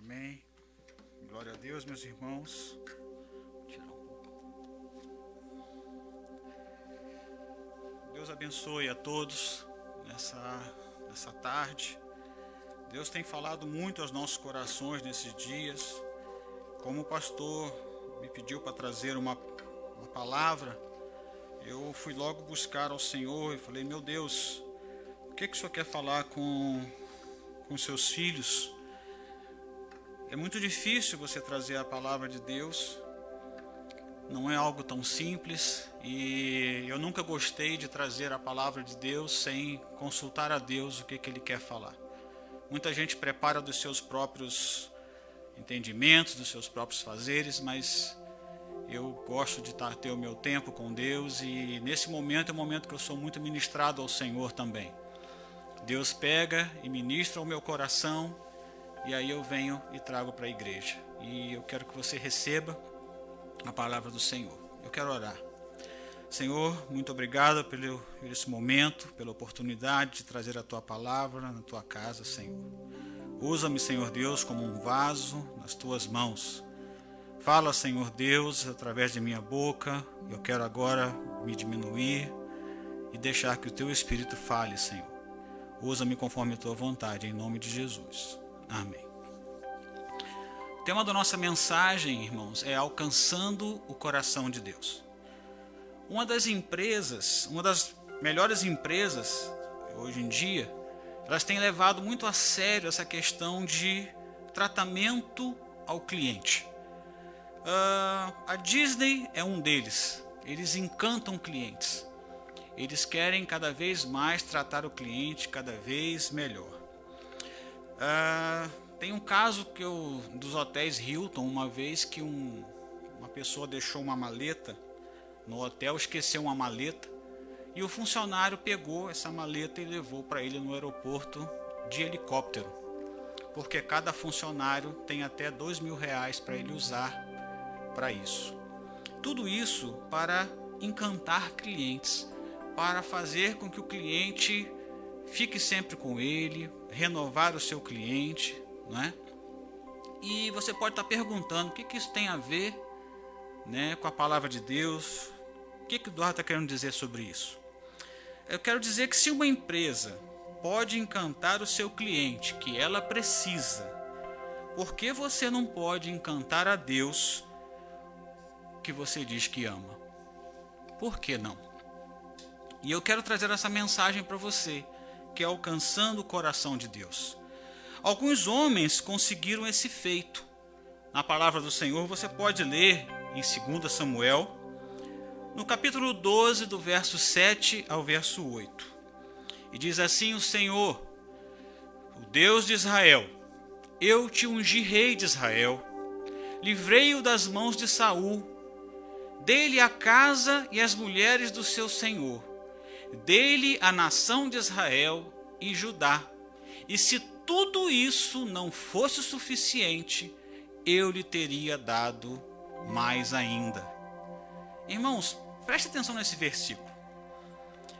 Amém. Glória a Deus, meus irmãos. Deus abençoe a todos nessa tarde. Deus tem falado muito aos nossos corações nesses dias. Como o pastor me pediu para trazer uma palavra, eu fui logo buscar ao Senhor e falei: meu Deus, o que o Senhor quer falar com seus filhos? É muito difícil você trazer a palavra de Deus, não é algo tão simples, e eu nunca gostei de trazer a palavra de Deus sem consultar a Deus o que Ele quer falar. Muita gente prepara dos seus próprios entendimentos, dos seus próprios fazeres, mas eu gosto de ter o meu tempo com Deus, e nesse momento é um momento que eu sou muito ministrado ao Senhor também. Deus pega e ministra o meu coração, e aí eu venho e trago para a igreja. E eu quero que você receba a palavra do Senhor. Eu quero orar. Senhor, muito obrigado por esse momento, pela oportunidade de trazer a Tua palavra na Tua casa, Senhor. Usa-me, Senhor Deus, como um vaso nas Tuas mãos. Fala, Senhor Deus, através de minha boca. Eu quero agora me diminuir e deixar que o Teu Espírito fale, Senhor. Usa-me conforme a Tua vontade, em nome de Jesus. Amém. O tema da nossa mensagem, irmãos, é alcançando o coração de Deus. Uma das melhores empresas hoje em dia, elas têm levado muito a sério essa questão de tratamento ao cliente. A Disney é um deles. Eles encantam clientes. Eles querem cada vez mais tratar o cliente cada vez melhor. Tem um caso dos hotéis Hilton, uma vez que uma pessoa deixou uma maleta no hotel, esqueceu uma maleta, e o funcionário pegou essa maleta e levou para ele no aeroporto de helicóptero, porque cada funcionário tem até R$2.000 para ele usar para isso. Tudo isso para encantar clientes, para fazer com que o cliente fique sempre com ele, renovar o seu cliente, né? E você pode estar perguntando o que isso tem a ver, né, com a palavra de Deus. O que Eduardo está querendo dizer sobre isso? Eu quero dizer que se uma empresa pode encantar o seu cliente, que ela precisa, por que você não pode encantar a Deus que você diz que ama? Por que não? E eu quero trazer essa mensagem para você, que é alcançando o coração de Deus. Alguns homens conseguiram esse feito. Na palavra do Senhor você pode ler em 2 Samuel, no capítulo 12, do verso 7 ao verso 8. E diz assim o Senhor, o Deus de Israel: eu te ungi rei de Israel, livrei-o das mãos de Saul, dei-lhe a casa e as mulheres do seu senhor, dei-lhe a nação de Israel e Judá. E se tudo isso não fosse suficiente, eu lhe teria dado mais ainda. Irmãos, preste atenção nesse versículo.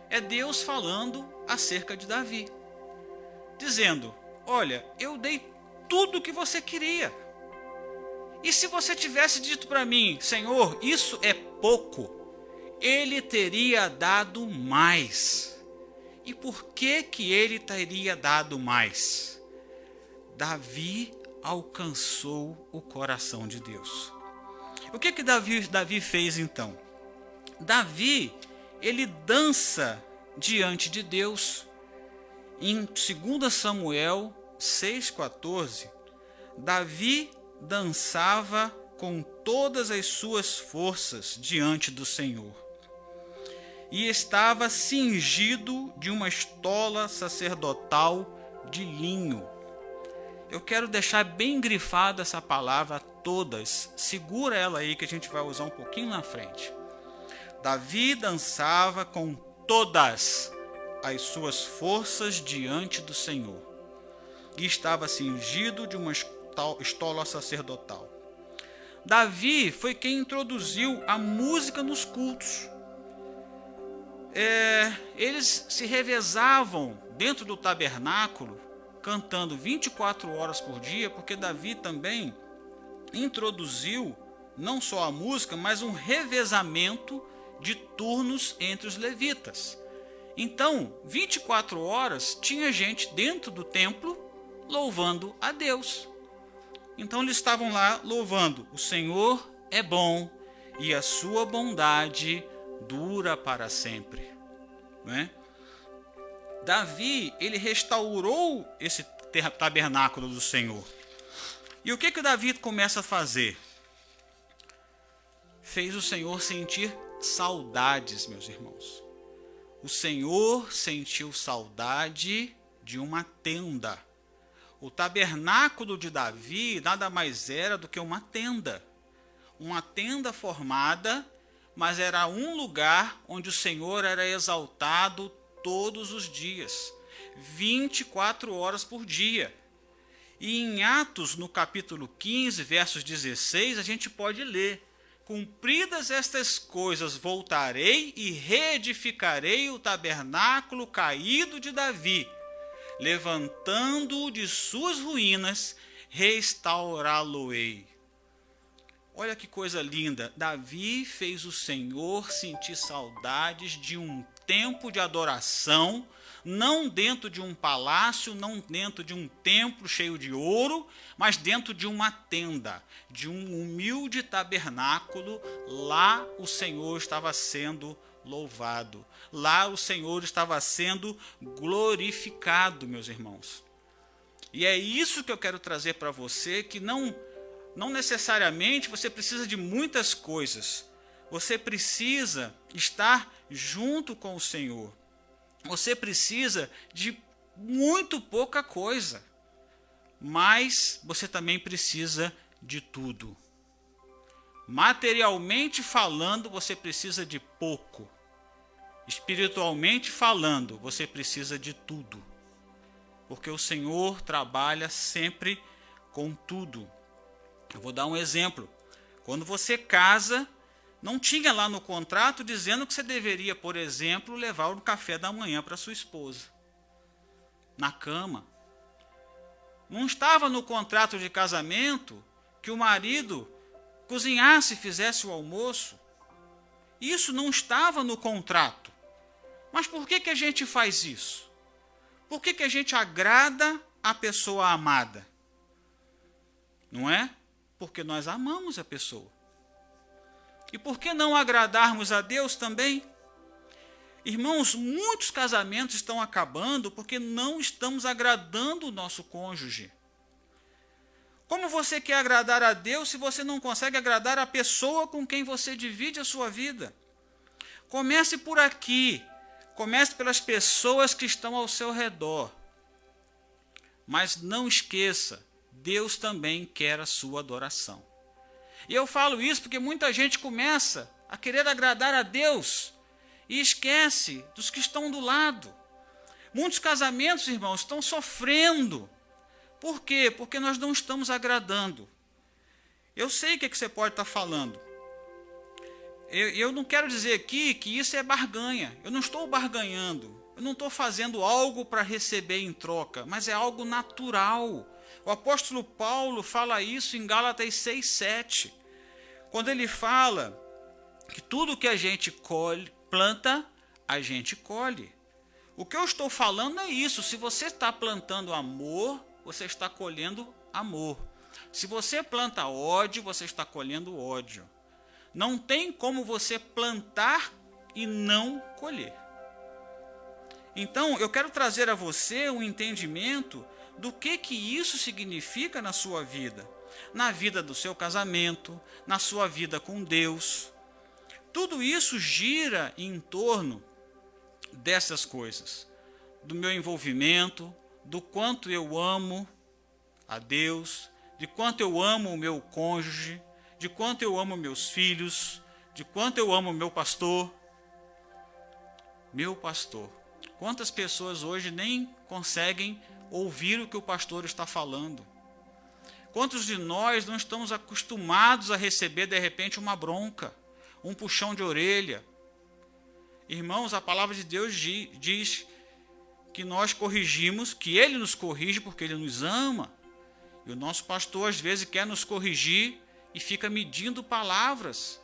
É Deus falando acerca de Davi, dizendo: olha, eu dei tudo o que você queria. E se você tivesse dito para mim: Senhor, isso é pouco, ele teria dado mais. E por que ele teria dado mais? Davi alcançou o coração de Deus. O que Davi fez então? Davi, ele dança diante de Deus. Em 2 Samuel 6,14, Davi dançava com todas as suas forças diante do Senhor, e estava cingido de uma estola sacerdotal de linho. Eu quero deixar bem grifada essa palavra, todas. Segura ela aí que a gente vai usar um pouquinho na frente. Davi dançava com todas as suas forças diante do Senhor, e estava cingido de uma estola sacerdotal. Davi foi quem introduziu a música nos cultos. Eles se revezavam dentro do tabernáculo, cantando 24 horas por dia, porque Davi também introduziu não só a música, mas um revezamento de turnos entre os levitas. Então, 24 horas tinha gente dentro do templo louvando a Deus. Então eles estavam lá louvando: o Senhor é bom e a sua bondade dura para sempre. Não é? Davi, ele restaurou esse tabernáculo do Senhor. E o que Davi começa a fazer? Fez o Senhor sentir saudades, meus irmãos. O Senhor sentiu saudade de uma tenda. O tabernáculo de Davi nada mais era do que uma tenda. Uma tenda formada, mas era um lugar onde o Senhor era exaltado todos os dias, 24 horas por dia. E em Atos, no capítulo 15, versos 16, a gente pode ler: cumpridas estas coisas, voltarei e reedificarei o tabernáculo caído de Davi, levantando-o de suas ruínas, restaurá-lo-ei. Olha que coisa linda. Davi fez o Senhor sentir saudades de um tempo de adoração, não dentro de um palácio, não dentro de um templo cheio de ouro, mas dentro de uma tenda, de um humilde tabernáculo. Lá o Senhor estava sendo louvado, lá o Senhor estava sendo glorificado, meus irmãos. E é isso que eu quero trazer para você, que não necessariamente você precisa de muitas coisas. Você precisa estar junto com o Senhor. Você precisa de muito pouca coisa, mas você também precisa de tudo. Materialmente falando, você precisa de pouco. Espiritualmente falando, você precisa de tudo. Porque o Senhor trabalha sempre com tudo. Eu vou dar um exemplo. Quando você casa, não tinha lá no contrato dizendo que você deveria, por exemplo, levar o café da manhã para sua esposa na cama. Não estava no contrato de casamento que o marido cozinhasse e fizesse o almoço. Isso não estava no contrato. Mas por que a gente faz isso? Por que a gente agrada a pessoa amada? Não é? Porque nós amamos a pessoa. E por que não agradarmos a Deus também? Irmãos, muitos casamentos estão acabando porque não estamos agradando o nosso cônjuge. Como você quer agradar a Deus se você não consegue agradar a pessoa com quem você divide a sua vida? Comece por aqui. Comece pelas pessoas que estão ao seu redor. Mas não esqueça, Deus também quer a sua adoração. E eu falo isso porque muita gente começa a querer agradar a Deus e esquece dos que estão do lado. Muitos casamentos, irmãos, estão sofrendo. Por quê? Porque nós não estamos agradando. Eu sei o que você pode estar falando. Eu não quero dizer aqui que isso é barganha. Eu não estou barganhando. Eu não estou fazendo algo para receber em troca, mas é algo natural. O apóstolo Paulo fala isso em Gálatas 6:7, quando ele fala que tudo que a gente planta, a gente colhe. O que eu estou falando é isso: se você está plantando amor, você está colhendo amor. Se você planta ódio, você está colhendo ódio. Não tem como você plantar e não colher. Então, eu quero trazer a você um entendimento do que isso significa na sua vida, na vida do seu casamento, na sua vida com Deus. Tudo isso gira em torno dessas coisas, do meu envolvimento, do quanto eu amo a Deus, de quanto eu amo o meu cônjuge, de quanto eu amo meus filhos, de quanto eu amo meu pastor. Meu pastor. Quantas pessoas hoje nem conseguem ouvir o que o pastor está falando? Quantos de nós não estamos acostumados a receber de repente uma bronca, um puxão de orelha? Irmãos, a palavra de Deus diz que nós corrigimos, que Ele nos corrige porque Ele nos ama. E o nosso pastor às vezes quer nos corrigir e fica medindo palavras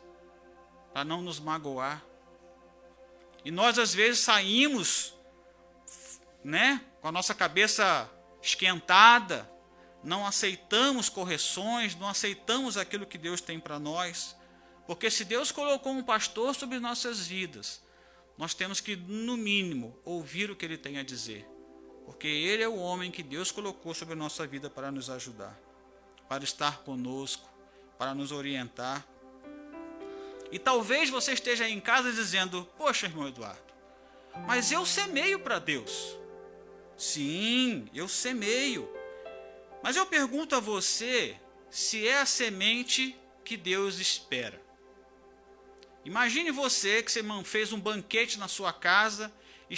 para não nos magoar. E nós às vezes saímos, com a nossa cabeça esquentada, não aceitamos correções, não aceitamos aquilo que Deus tem para nós. Porque se Deus colocou um pastor sobre nossas vidas, nós temos que, no mínimo, ouvir o que ele tem a dizer. Porque ele é o homem que Deus colocou sobre a nossa vida para nos ajudar, para estar conosco, para nos orientar. E talvez você esteja aí em casa dizendo: poxa, irmão Eduardo, mas eu semeio para Deus. Sim, eu semeio. Mas eu pergunto a você se é a semente que Deus espera. Imagine você que você fez um banquete na sua casa e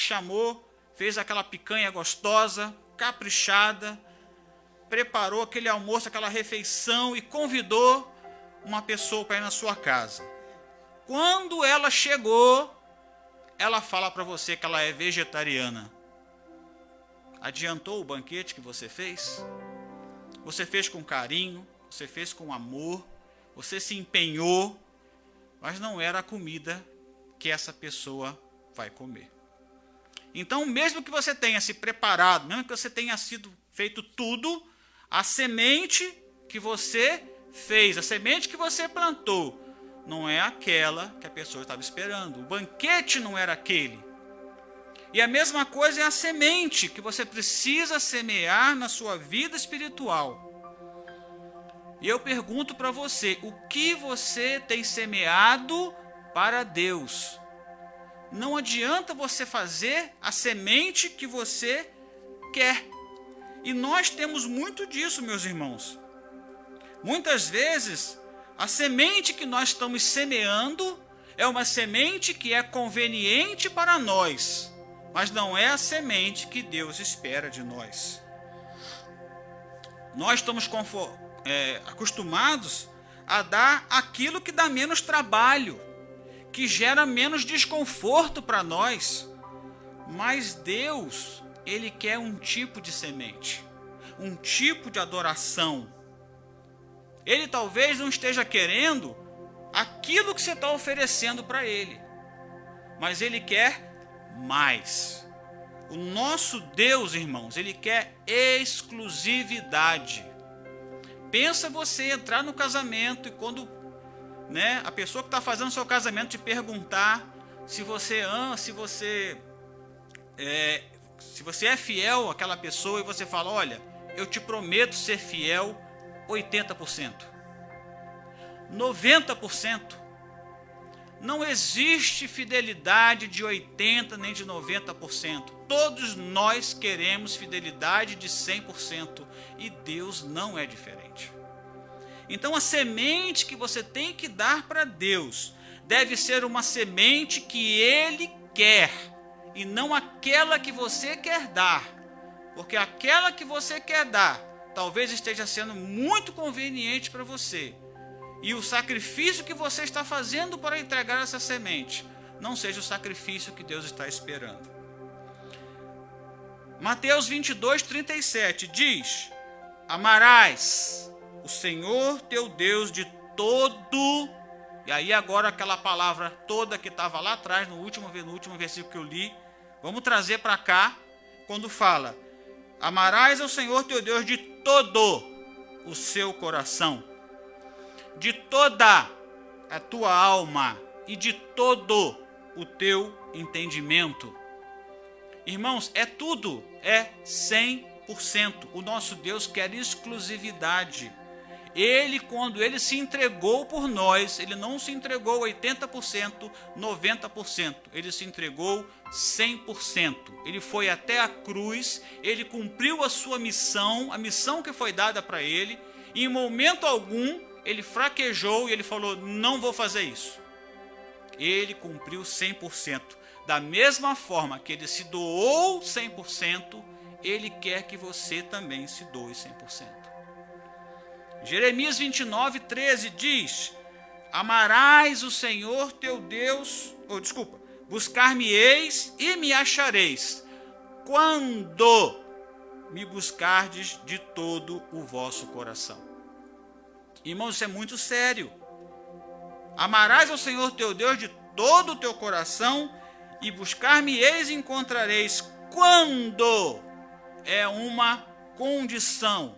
fez aquela picanha gostosa, caprichada, preparou aquele almoço, aquela refeição e convidou uma pessoa para ir na sua casa. Quando ela chegou, ela fala para você que ela é vegetariana. Adiantou o banquete que você fez? Você fez com carinho, você fez com amor, você se empenhou, mas não era a comida que essa pessoa vai comer. Então, mesmo que você tenha se preparado, mesmo que você tenha feito tudo, a semente que você fez, a semente que você plantou, não é aquela que a pessoa estava esperando. O banquete não era aquele. E a mesma coisa é a semente que você precisa semear na sua vida espiritual. E eu pergunto para você, o que você tem semeado para Deus? Não adianta você fazer a semente que você quer. E nós temos muito disso, meus irmãos. Muitas vezes, a semente que nós estamos semeando é uma semente que é conveniente para nós, mas não é a semente que Deus espera de nós. Nós estamos acostumados a dar aquilo que dá menos trabalho, que gera menos desconforto para nós. Mas Deus, Ele quer um tipo de semente, um tipo de adoração. Ele talvez não esteja querendo aquilo que você está oferecendo para Ele, mas Ele quer mais. O nosso Deus, irmãos, Ele quer exclusividade. Pensa você entrar no casamento e quando a pessoa que está fazendo o seu casamento te perguntar se você ama, se você é fiel àquela pessoa, e você fala: olha, eu te prometo ser fiel 80%, 90%. Não existe fidelidade de 80% nem de 90%. Todos nós queremos fidelidade de 100% e Deus não é diferente. Então a semente que você tem que dar para Deus deve ser uma semente que Ele quer e não aquela que você quer dar. Porque aquela que você quer dar talvez esteja sendo muito conveniente para você. E o sacrifício que você está fazendo para entregar essa semente não seja o sacrifício que Deus está esperando. Mateus 22:37 diz: amarás o Senhor teu Deus de todo. E aí agora aquela palavra toda que estava lá atrás, no último versículo que eu li, vamos trazer para cá, quando fala: amarás ao Senhor teu Deus de todo o seu coração, de toda a tua alma e de todo o teu entendimento. Irmãos, é tudo, é 100%. O nosso Deus quer exclusividade. Ele, quando Ele se entregou por nós, Ele não se entregou 80%, 90%. Ele se entregou 100%. Ele foi até a cruz, Ele cumpriu a sua missão, a missão que foi dada para Ele, e em momento algum Ele fraquejou e Ele falou: não vou fazer isso. Ele cumpriu 100%. Da mesma forma que Ele se doou 100%, Ele quer que você também se doe 100%. Jeremias 29:13 diz: amarás o Senhor teu Deus, buscar-me-eis e me achareis, quando me buscardes de todo o vosso coração. Irmãos, isso é muito sério. Amarás ao Senhor teu Deus de todo o teu coração e buscar-me-eis e encontrareis, quando é uma condição.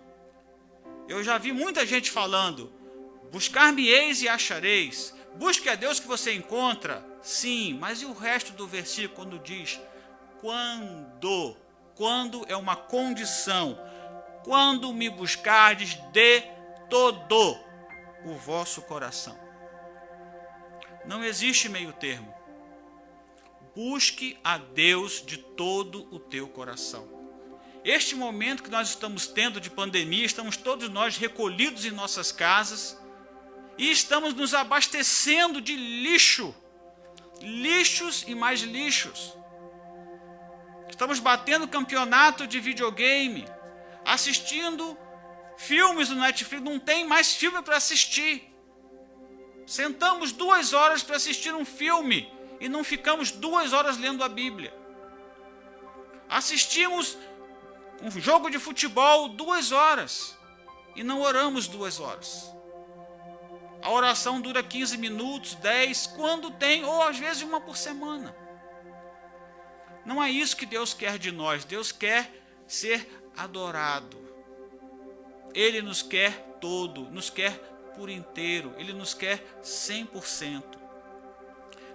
Eu já vi muita gente falando, buscar-me-eis e achareis. Busque a Deus que você encontra. Sim, mas e o resto do versículo quando diz quando? Quando é uma condição. Quando me buscardes de todo o vosso coração. Não existe meio termo. Busque a Deus de todo o teu coração. Este momento que nós estamos tendo de pandemia, estamos todos nós recolhidos em nossas casas e estamos nos abastecendo de lixo, lixos e mais lixos. Estamos batendo campeonato de videogame, assistindo filmes no Netflix, não tem mais filme para assistir. Sentamos 2 horas para assistir um filme e não ficamos 2 horas lendo a Bíblia. Assistimos um jogo de futebol 2 horas e não oramos 2 horas. A oração dura 15 minutos, 10, quando tem, ou às vezes uma por semana. Não é isso que Deus quer de nós. Deus quer ser adorado. Ele nos quer todo, nos quer por inteiro, Ele nos quer 100%.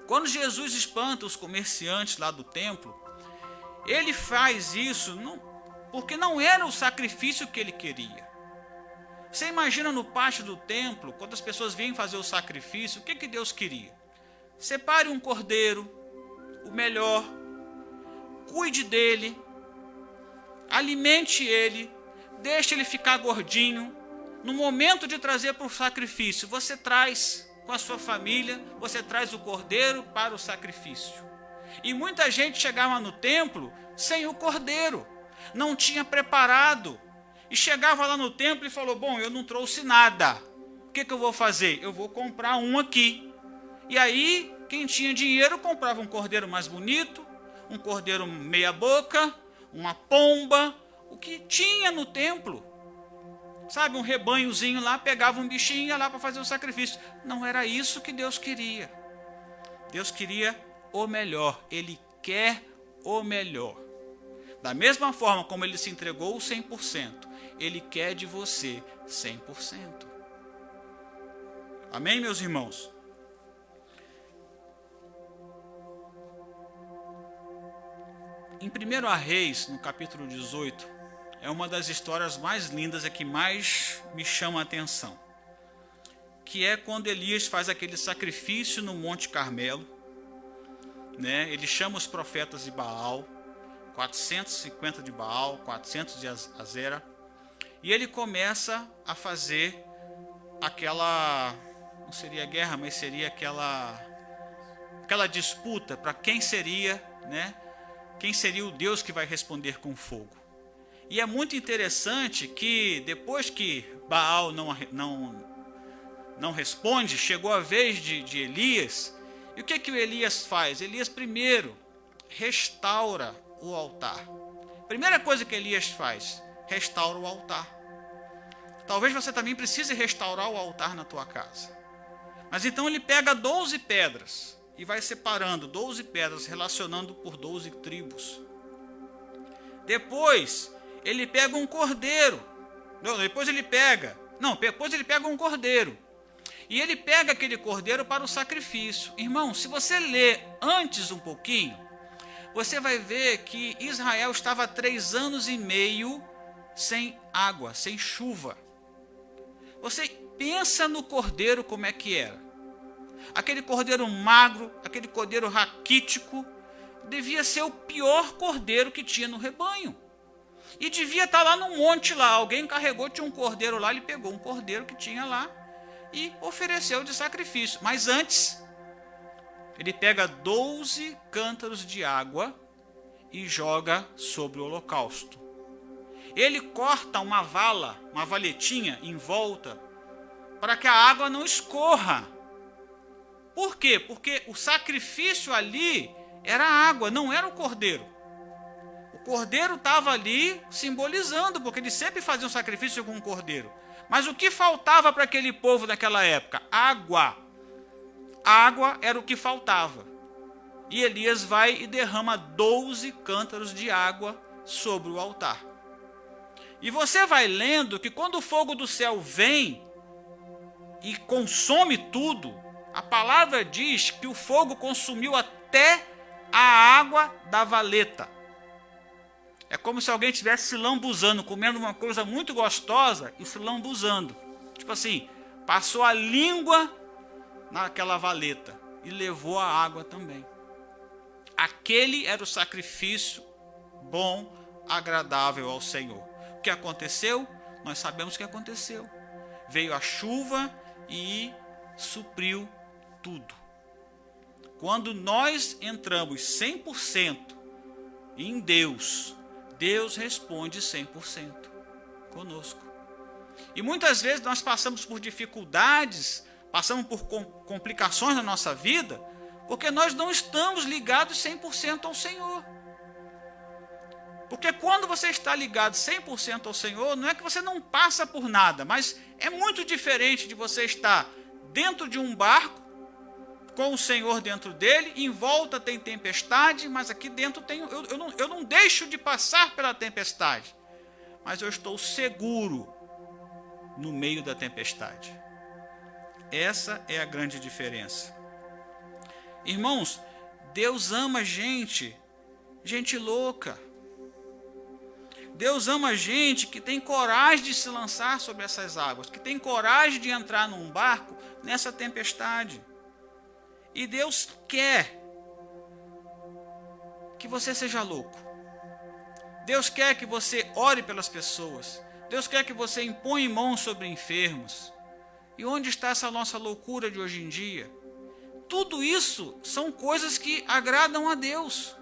Quando Jesus espanta os comerciantes lá do templo, Ele faz isso porque não era o sacrifício que Ele queria. Você imagina no pátio do templo, quando as pessoas vêm fazer o sacrifício, o que Deus queria? Separe um cordeiro, o melhor, cuide dele, alimente ele, deixe ele ficar gordinho. No momento de trazer para o sacrifício, você traz com a sua família, você traz o cordeiro para o sacrifício. E muita gente chegava no templo sem o cordeiro, não tinha preparado. E chegava lá no templo e falou, bom, eu não trouxe nada. O que eu vou fazer? Eu vou comprar um aqui. E aí, quem tinha dinheiro comprava um cordeiro mais bonito, um cordeiro meia boca, uma pomba, o que tinha no templo. Sabe, um rebanhozinho lá, pegava um bichinho e ia lá para fazer o sacrifício. Não era isso que Deus queria. Deus queria o melhor. Ele quer o melhor. Da mesma forma como Ele se entregou 100%, Ele quer de você 100%. Amém, meus irmãos? Em 1 Reis, no capítulo 18, é uma das histórias mais lindas, é que mais me chama a atenção. Que é quando Elias faz aquele sacrifício no Monte Carmelo. Né? Ele chama os profetas de Baal, 450 de Baal, 400 de Azera. E ele começa a fazer aquela, não seria guerra, mas seria aquela disputa para quem seria, né? Quem seria o Deus que vai responder com fogo. E é muito interessante que depois que Baal não responde, chegou a vez de Elias. E o que o Elias faz? Elias primeiro restaura o altar. Primeira coisa que Elias faz, restaura o altar. Talvez você também precise restaurar o altar na tua casa. Mas então ele pega 12 pedras e vai separando 12 pedras, relacionando por 12 tribos. Depois ele pega um cordeiro. Depois ele pega um cordeiro. E ele pega aquele cordeiro para o sacrifício. Irmão, se você ler antes um pouquinho, você vai ver que Israel estava 3 anos e meio sem água, sem chuva. Você pensa no cordeiro como é que era. Aquele cordeiro magro, aquele cordeiro raquítico, devia ser o pior cordeiro que tinha no rebanho. E devia estar lá no monte lá. Alguém carregou, tinha um cordeiro lá, ele pegou um cordeiro que tinha lá e ofereceu de sacrifício. Mas antes, ele pega 12 cântaros de água e joga sobre o holocausto. Ele corta uma vala, uma valetinha em volta, para que a água não escorra. Por quê? Porque o sacrifício ali era a água, não era o cordeiro. O cordeiro estava ali simbolizando, porque eles sempre faziam sacrifício com um cordeiro. Mas o que faltava para aquele povo naquela época? Água. Água era o que faltava. E Elias vai e derrama 12 cântaros de água sobre o altar. E você vai lendo que quando o fogo do céu vem e consome tudo, a palavra diz que o fogo consumiu até a água da valeta. É como se alguém estivesse se lambuzando, comendo uma coisa muito gostosa e se lambuzando. Tipo assim, passou a língua naquela valeta e levou a água também. Aquele era o sacrifício bom, agradável ao Senhor. O que aconteceu? Nós sabemos o que aconteceu. Veio a chuva e supriu tudo. Quando nós entramos 100% em Deus, Deus responde 100% conosco. E muitas vezes nós passamos por dificuldades, passamos por complicações na nossa vida, porque nós não estamos ligados 100% ao Senhor. Porque quando você está ligado 100% ao Senhor, não é que você não passa por nada, mas é muito diferente de você estar dentro de um barco, com o Senhor dentro dele, em volta tem tempestade, mas aqui dentro eu não deixo de passar pela tempestade, mas eu estou seguro no meio da tempestade. Essa é a grande diferença. Irmãos, Deus ama gente louca. Deus ama gente que tem coragem de se lançar sobre essas águas, que tem coragem de entrar num barco nessa tempestade. E Deus quer que você seja louco. Deus quer que você ore pelas pessoas. Deus quer que você imponha mãos sobre enfermos. E onde está essa nossa loucura de hoje em dia? Tudo isso são coisas que agradam a Deus.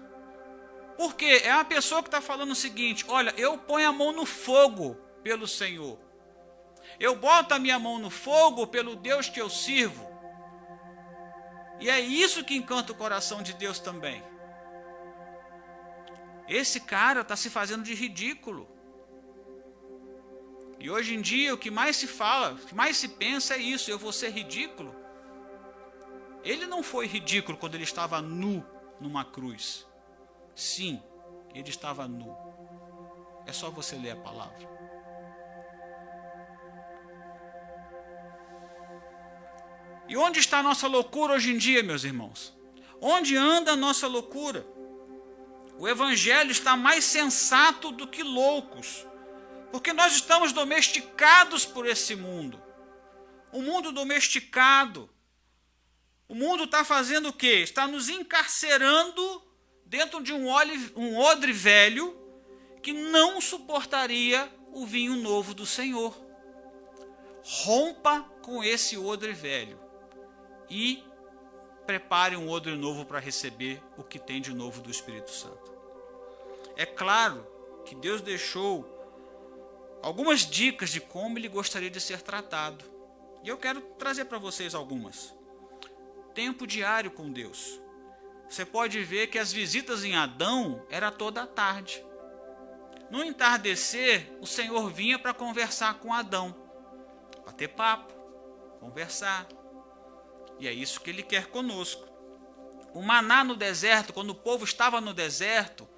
Porque é uma pessoa que está falando o seguinte: olha, eu ponho a mão no fogo pelo Senhor. Eu boto a minha mão no fogo pelo Deus que eu sirvo. E é isso que encanta o coração de Deus também. Esse cara está se fazendo de ridículo. E hoje em dia o que mais se fala, o que mais se pensa é isso: eu vou ser ridículo. Ele não foi ridículo quando ele estava nu numa cruz. Sim, ele estava nu. É só você ler a palavra. E onde está a nossa loucura hoje em dia, meus irmãos? Onde anda a nossa loucura? O evangelho está mais sensato do que loucos, porque nós estamos domesticados por esse mundo. O mundo domesticado. O mundo está fazendo o quê? Está nos encarcerando dentro de um odre velho que não suportaria o vinho novo do Senhor. Rompa com esse odre velho e prepare um odre novo para receber o que tem de novo do Espírito Santo. É claro que Deus deixou algumas dicas de como ele gostaria de ser tratado. E eu quero trazer para vocês algumas. Tempo diário com Deus. Você pode ver que as visitas em Adão era toda a tarde. No entardecer, o Senhor vinha para conversar com Adão, bater papo, conversar. E é isso que ele quer conosco. O maná no deserto, quando o povo estava no deserto,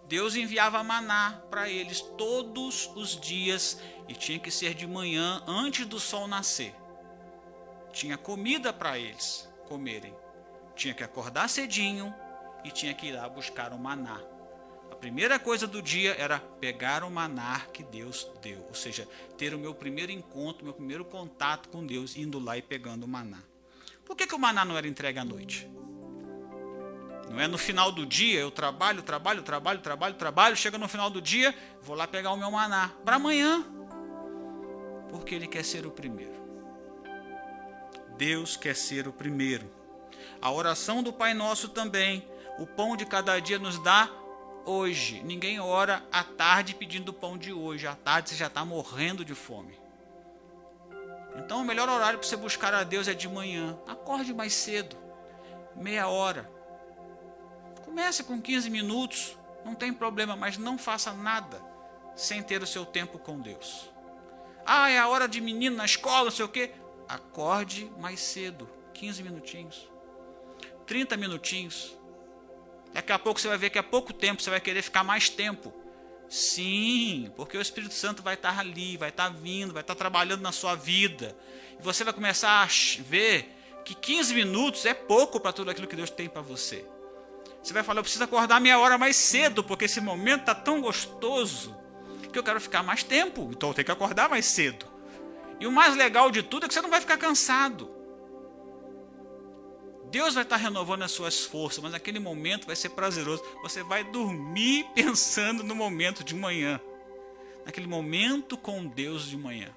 Deus enviava maná para eles todos os dias e tinha que ser de manhã, antes do sol nascer. Tinha comida para eles comerem. Tinha que acordar cedinho e tinha que ir lá buscar o maná. A primeira coisa do dia era pegar o maná que Deus deu, ou seja, ter o meu primeiro encontro, meu primeiro contato com Deus, indo lá e pegando o maná. Por que o maná não era entregue à noite? Não é no final do dia, eu trabalho, chega no final do dia, vou lá pegar o meu maná para amanhã, porque ele quer ser o primeiro. Deus quer ser o primeiro. A oração do Pai Nosso também, o pão de cada dia nos dá hoje. Ninguém ora à tarde pedindo o pão de hoje, à tarde você já está morrendo de fome. Então o melhor horário para você buscar a Deus é de manhã. Acorde mais cedo, meia hora. Comece com 15 minutos, Não tem problema, mas não faça nada sem ter o seu tempo com Deus. Ah, é a hora de menino na escola, não sei o quê. Acorde mais cedo, 15 minutinhos, 30 minutinhos. Daqui a pouco você vai ver que é pouco tempo, você vai querer ficar mais tempo. Sim, porque o Espírito Santo vai estar ali, vai estar vindo, vai estar trabalhando na sua vida. E você vai começar a ver que 15 minutos é pouco para tudo aquilo que Deus tem para você. Você vai falar, eu preciso acordar meia hora mais cedo, porque esse momento está tão gostoso que eu quero ficar mais tempo, então eu tenho que acordar mais cedo. E o mais legal de tudo é que você não vai ficar cansado. Deus vai estar renovando as suas forças, mas naquele momento vai ser prazeroso. Você vai dormir pensando no momento de manhã, naquele momento com Deus de manhã.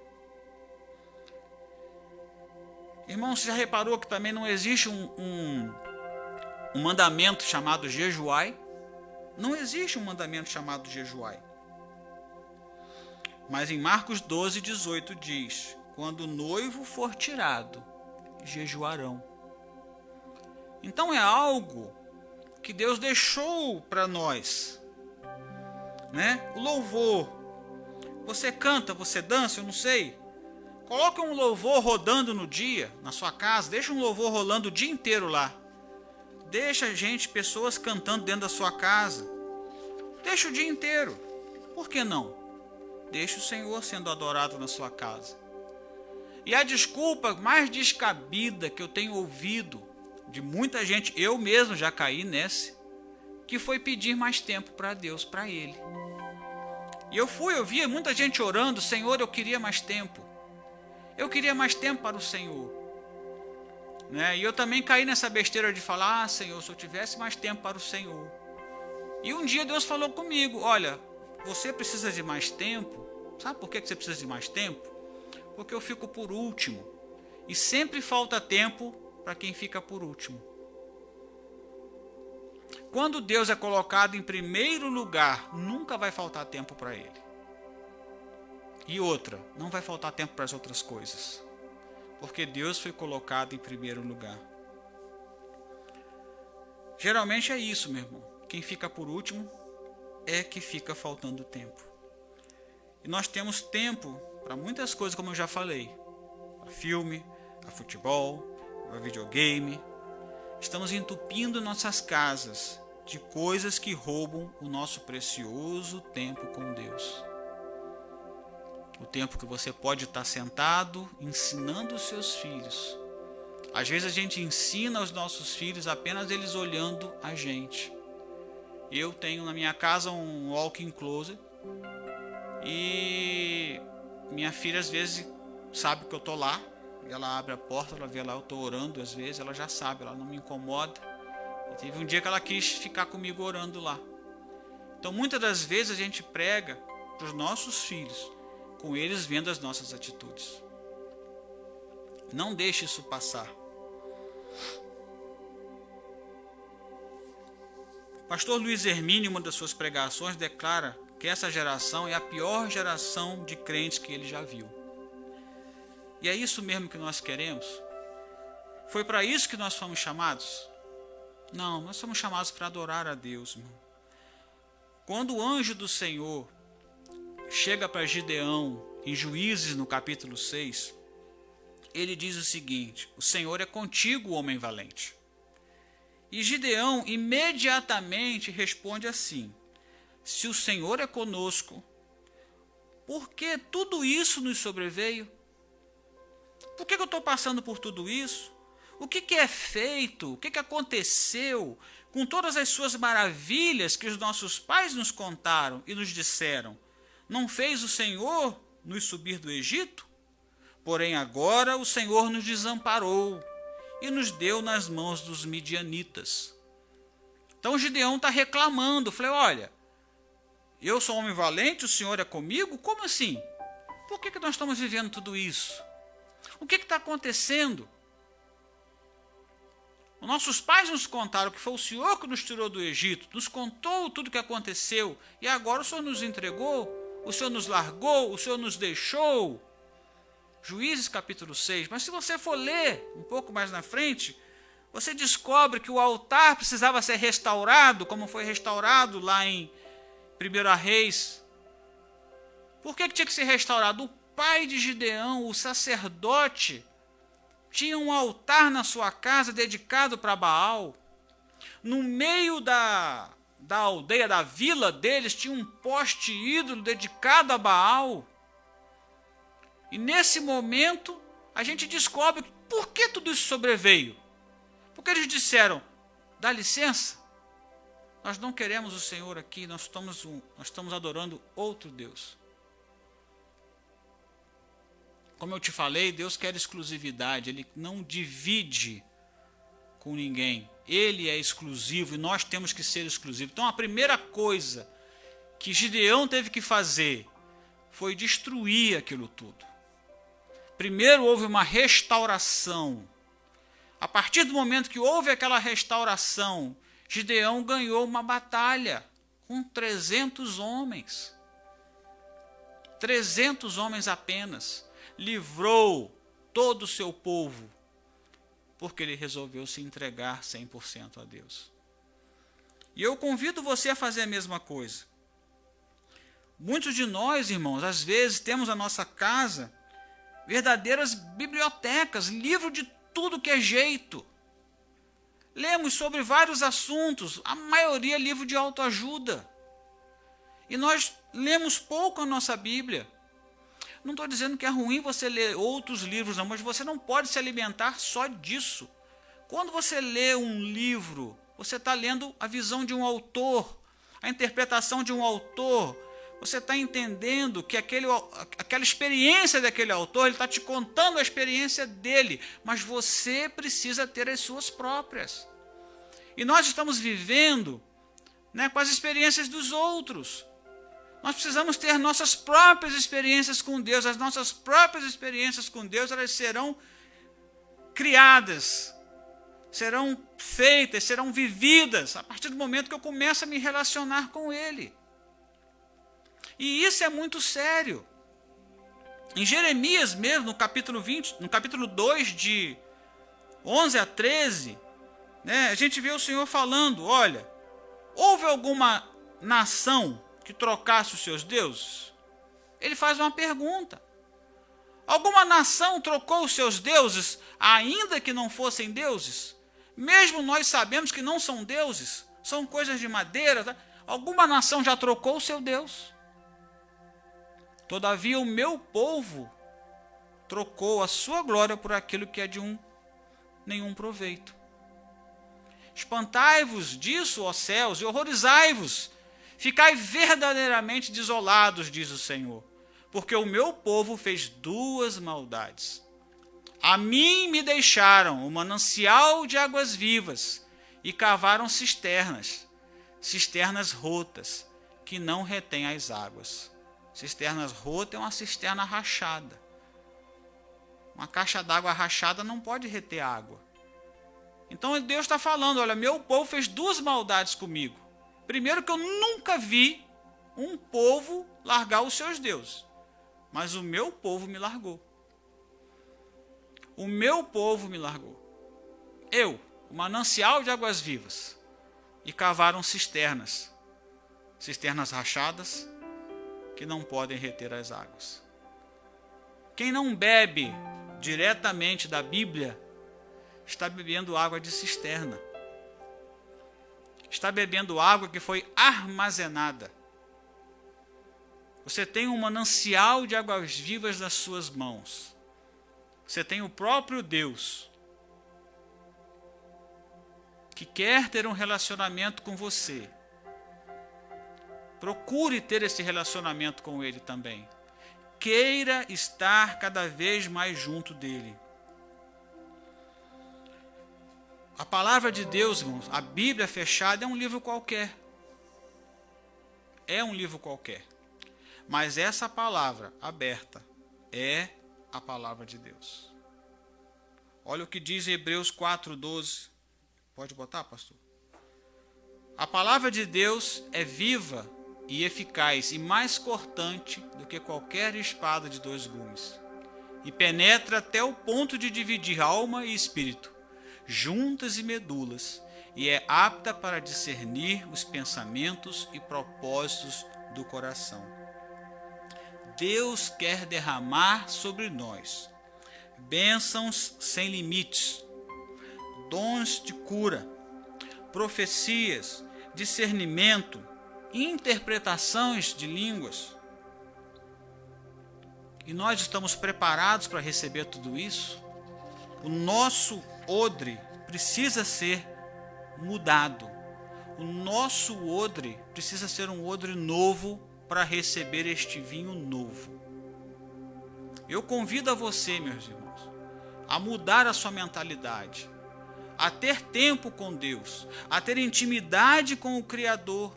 Irmão, você já reparou que também não existe um mandamento chamado jejuai? Não existe um mandamento chamado jejuai. Mas em Marcos 12, 18 diz, quando o noivo for tirado, jejuarão. Então é algo que Deus deixou para nós, né? O louvor, você canta, você dança, eu não sei. Coloca um louvor rodando no dia, na sua casa, deixa um louvor rolando o dia inteiro lá. Deixa pessoas cantando dentro da sua casa. Deixa o dia inteiro. Por que não? Deixa o Senhor sendo adorado na sua casa. E a desculpa mais descabida que eu tenho ouvido de muita gente, eu mesmo já caí nesse, que foi pedir mais tempo para Deus, para Ele. E eu via muita gente orando, Senhor, eu queria mais tempo. Eu queria mais tempo para o Senhor. Né? E eu também caí nessa besteira de falar, Senhor, se eu tivesse mais tempo para o Senhor. E um dia Deus falou comigo, olha, você precisa de mais tempo. Sabe por que você precisa de mais tempo? Porque eu fico por último. E sempre falta tempo para quem fica por último. Quando Deus é colocado em primeiro lugar, nunca vai faltar tempo para Ele. E outra, não vai faltar tempo para as outras coisas. Porque Deus foi colocado em primeiro lugar. Geralmente é isso, meu irmão. Quem fica por último é que fica faltando tempo. E nós temos tempo para muitas coisas, como eu já falei. Para filme, para futebol, para videogame. Estamos entupindo nossas casas de coisas que roubam o nosso precioso tempo com Deus. O tempo que você pode estar sentado ensinando os seus filhos. Às vezes a gente ensina os nossos filhos apenas eles olhando a gente. Eu tenho na minha casa um walk-in closet e minha filha às vezes sabe que eu estou lá. Ela abre a porta, ela vê lá eu estou orando, às vezes ela já sabe, ela não me incomoda. E teve um dia que ela quis ficar comigo orando lá. Então muitas das vezes a gente prega para os nossos filhos, com eles vendo as nossas atitudes. Não deixe isso passar. O pastor Luiz Hermínio, em uma das suas pregações, declara que essa geração é a pior geração de crentes que ele já viu. E é isso mesmo que nós queremos? Foi para isso que nós fomos chamados? Não, nós somos chamados para adorar a Deus, irmão. Quando o anjo do Senhor chega para Gideão, em Juízes, no capítulo 6, ele diz o seguinte, o Senhor é contigo, homem valente. E Gideão imediatamente responde assim, se o Senhor é conosco, por que tudo isso nos sobreveio? Por que eu estou passando por tudo isso? O que é feito? O que aconteceu com todas as suas maravilhas que os nossos pais nos contaram e nos disseram? Não fez o Senhor nos subir do Egito? Porém agora o Senhor nos desamparou e nos deu nas mãos dos midianitas. Então Gideão está reclamando. Falei, olha, eu sou homem valente, o Senhor é comigo? Como assim? Por que nós estamos vivendo tudo isso? O que está acontecendo? Os nossos pais nos contaram que foi o Senhor que nos tirou do Egito, nos contou tudo o que aconteceu, e agora o Senhor nos entregou, o Senhor nos largou, o Senhor nos deixou. Juízes capítulo 6, mas se você for ler um pouco mais na frente, você descobre que o altar precisava ser restaurado, como foi restaurado lá em 1 Reis. Por que tinha que ser restaurado? O pai de Gideão, o sacerdote, tinha um altar na sua casa dedicado para Baal. No meio da aldeia, da vila deles, tinha um poste ídolo dedicado a Baal. E nesse momento, a gente descobre por que tudo isso sobreveio. Porque eles disseram, dá licença, nós não queremos o Senhor aqui, nós estamos adorando outro Deus. Como eu te falei, Deus quer exclusividade, Ele não divide com ninguém. Ele é exclusivo e nós temos que ser exclusivos. Então a primeira coisa que Gideão teve que fazer foi destruir aquilo tudo. Primeiro houve uma restauração. A partir do momento que houve aquela restauração, Gideão ganhou uma batalha com 300 homens. 300 homens apenas. Livrou todo o seu povo, porque ele resolveu se entregar 100% a Deus. E eu convido você a fazer a mesma coisa. Muitos de nós, irmãos, às vezes temos na nossa casa verdadeiras bibliotecas, livro de tudo que é jeito. Lemos sobre vários assuntos, a maioria é livro de autoajuda. E nós lemos pouco a nossa Bíblia. Não estou dizendo que é ruim você ler outros livros, não, mas você não pode se alimentar só disso. Quando você lê um livro, você está lendo a visão de um autor, a interpretação de um autor. Você está entendendo que aquela experiência daquele autor, ele está te contando a experiência dele, mas você precisa ter as suas próprias. E nós estamos vivendo, né, com as experiências dos outros. Nós precisamos ter nossas próprias experiências com Deus. As nossas próprias experiências com Deus, elas serão criadas, serão feitas, serão vividas a partir do momento que eu começo a me relacionar com Ele. E isso é muito sério. Em Jeremias mesmo, no capítulo 20, no capítulo 2, de 11 a 13, né, a gente vê o Senhor falando, olha, houve alguma nação que trocasse os seus deuses? Ele faz uma pergunta. Alguma nação trocou os seus deuses, ainda que não fossem deuses? Mesmo nós sabemos que não são deuses, são coisas de madeira. Tá? Alguma nação já trocou o seu Deus? Todavia o meu povo trocou a sua glória por aquilo que é de nenhum proveito. Espantai-vos disso, ó céus, e horrorizai-vos. Ficai verdadeiramente desolados, diz o Senhor, porque o meu povo fez duas maldades. A mim me deixaram o manancial de águas vivas e cavaram cisternas rotas, que não retêm as águas. Cisternas rotas é uma cisterna rachada. Uma caixa d'água rachada não pode reter água. Então Deus está falando, olha, meu povo fez duas maldades comigo. Primeiro que eu nunca vi um povo largar os seus deuses, mas o meu povo me largou. O meu povo me largou. Eu, o manancial de águas vivas, e cavaram cisternas rachadas, que não podem reter as águas. Quem não bebe diretamente da Bíblia, está bebendo água de cisterna. Está bebendo água que foi armazenada. Você tem um manancial de águas vivas nas suas mãos. Você tem o próprio Deus, que quer ter um relacionamento com você. Procure ter esse relacionamento com Ele também. Queira estar cada vez mais junto dEle. A palavra de Deus, irmãos, a Bíblia fechada é um livro qualquer. É um livro qualquer. Mas essa palavra aberta é a palavra de Deus. Olha o que diz Hebreus 4:12. Pode botar, pastor? A palavra de Deus é viva e eficaz e mais cortante do que qualquer espada de 2 gumes. E penetra até o ponto de dividir alma e espírito, juntas e medulas, e é apta para discernir os pensamentos e propósitos do coração. Deus quer derramar sobre nós bênçãos sem limites, dons de cura, profecias, discernimento, interpretações de línguas. E nós estamos preparados para receber tudo isso? O nosso odre precisa ser mudado. O nosso odre precisa ser um odre novo para receber este vinho novo. Eu convido a você, meus irmãos, a mudar a sua mentalidade, a ter tempo com Deus, a ter intimidade com o Criador.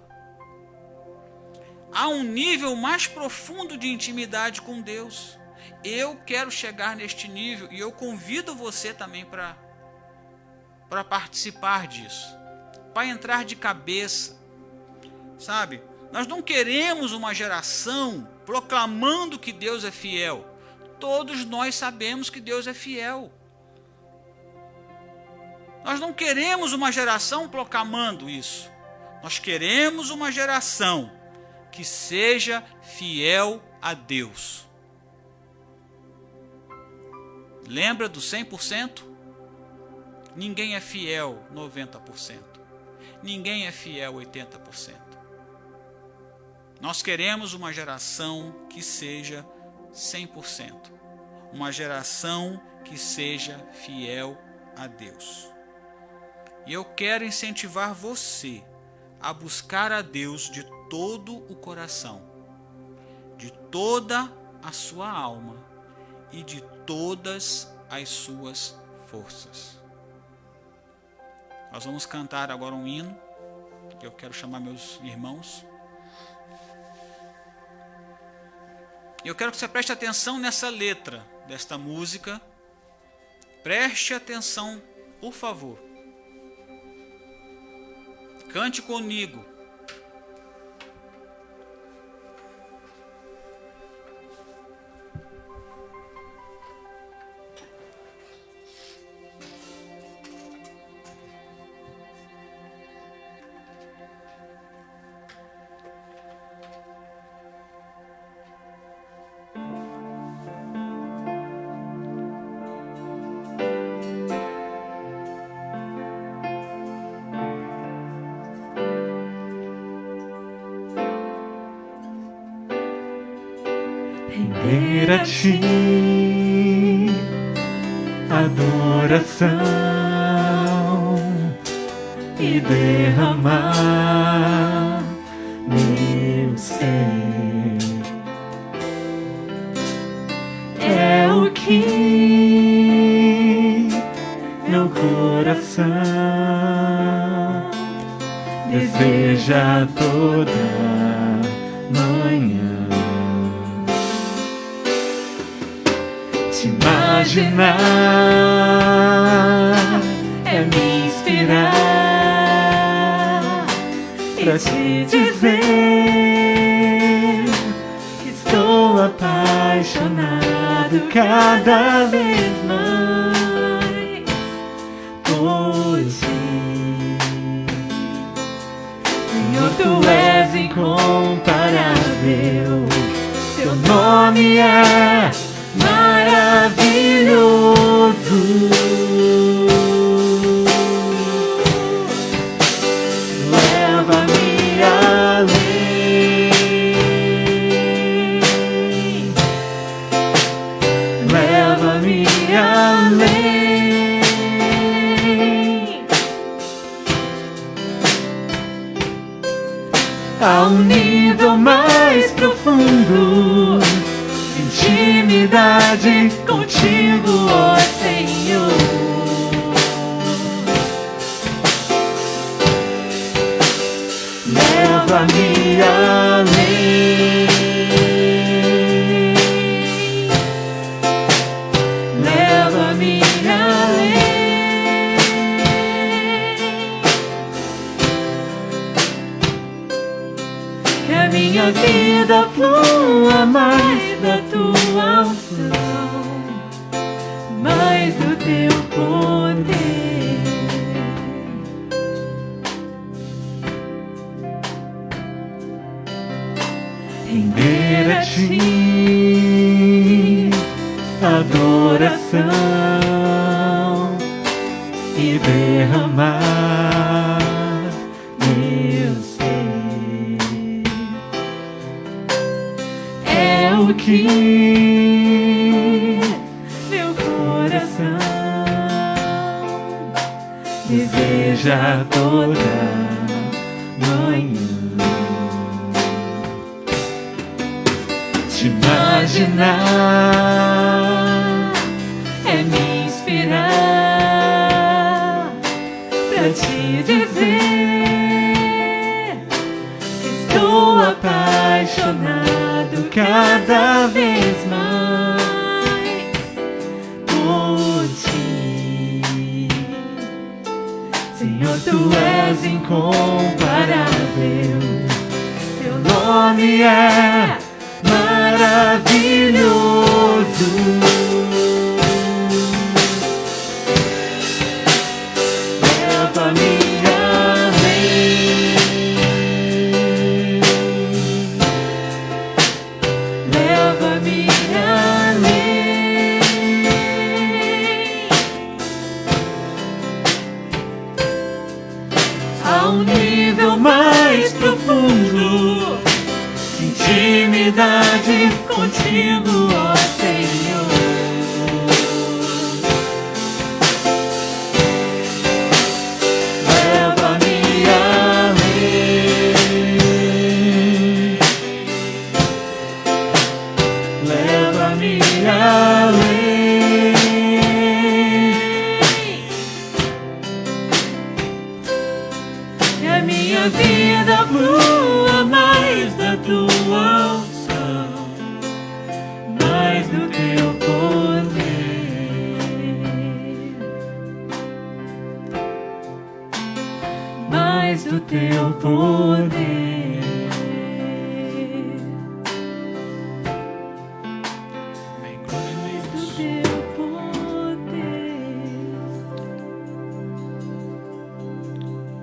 Há um nível mais profundo de intimidade com Deus. Eu quero chegar neste nível e eu convido você também para participar disso, para entrar de cabeça, sabe? Nós não queremos uma geração proclamando que Deus é fiel. Todos nós sabemos que Deus é fiel. Nós não queremos uma geração proclamando isso. Nós queremos uma geração que seja fiel a Deus. Lembra do 100%? Ninguém é fiel 90%. Ninguém é fiel 80%. Nós queremos uma geração que seja 100%. Uma geração que seja fiel a Deus. E eu quero incentivar você a buscar a Deus de todo o coração, de toda a sua alma e de todas as suas forças. Nós vamos cantar agora um hino, que eu quero chamar meus irmãos. Eu quero que você preste atenção nessa letra desta música. Preste atenção, por favor. Cante comigo. Render a ti adoração e derramar meu ser. É o que meu coração deseja toda manhã. Te imaginar é me inspirar pra te dizer que estou apaixonado cada vez mais por ti. Senhor, tu és incomparável, teu nome é maravilhoso. Leva-me além, leva-me além, a um nível mais profundo. Intimidade contigo, ó Senhor. Leva-me além, leva-me além, que a minha vida flua mais da tua unção, mais do teu adoração e derramar meu ser. É o que meu coração deseja toda manhã. Te imaginar é me inspirar pra te dizer que estou apaixonado cada vez mais por ti. Senhor, tu és incomparável, teu nome é maravilhoso. Leva-me além, leva-me além, a um nível mais profundo, intimidade contigo, ó Senhor. Leva-me além, leva-me além, que a minha vida flua mais da tua unção, mais do teu poder, mais do teu poder. Amém. Glória a Do Deus. teu poder.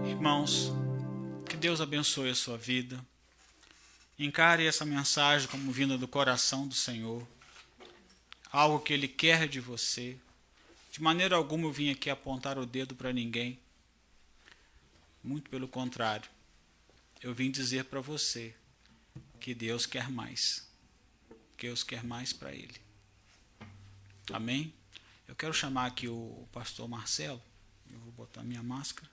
Irmãos, que Deus abençoe a sua vida. Encare essa mensagem como vinda do coração do Senhor, algo que Ele quer de você. De maneira alguma eu vim aqui apontar o dedo para ninguém. Muito pelo contrário, eu vim dizer para você que Deus quer mais. Deus quer mais para Ele. Amém? Eu quero chamar aqui o pastor Marcelo. Eu vou botar minha máscara.